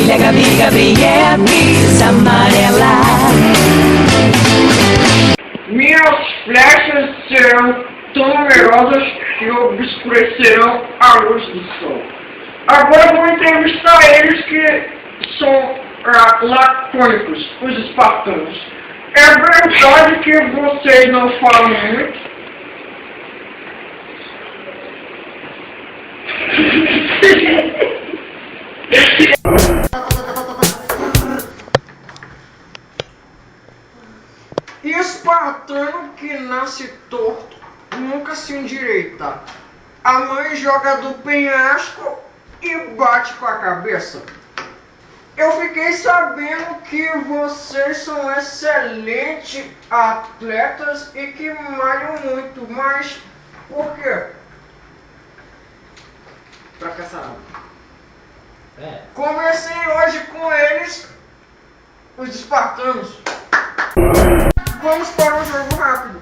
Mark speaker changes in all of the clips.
Speaker 1: Marília, Gabi, Gabriel, Miss Amarela.
Speaker 2: Minhas flechas serão tão numerosas que obscurecerão a luz do sol. Agora vou entrevistar eles que são lacônicos, os espartanos. É verdade que vocês não falam muito? Espartano que nasce torto nunca se endireita. A mãe joga do penhasco e bate com a cabeça. Eu fiquei sabendo que vocês são excelentes atletas e que malham muito, mas por quê? Pra caçar. Conversei hoje com eles, os espartanos. Vamos para um jogo rápido.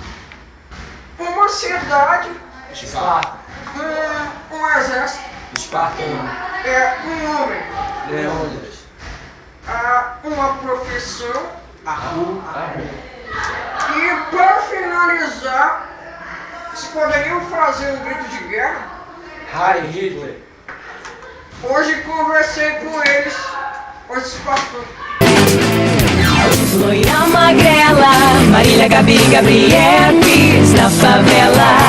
Speaker 2: Uma cidade,
Speaker 3: Esparta.
Speaker 2: um exército,
Speaker 3: Espartano.
Speaker 2: um homem,
Speaker 3: Leônidas.
Speaker 2: uma profissão
Speaker 3: Arru.
Speaker 2: e para finalizar, vocês poderiam fazer um grito de guerra?
Speaker 3: Heil Hitler.
Speaker 2: Hoje conversei com eles, os espartanos.
Speaker 1: Loira magrela, Marília, Gabi, Gabriel, Miss na favela.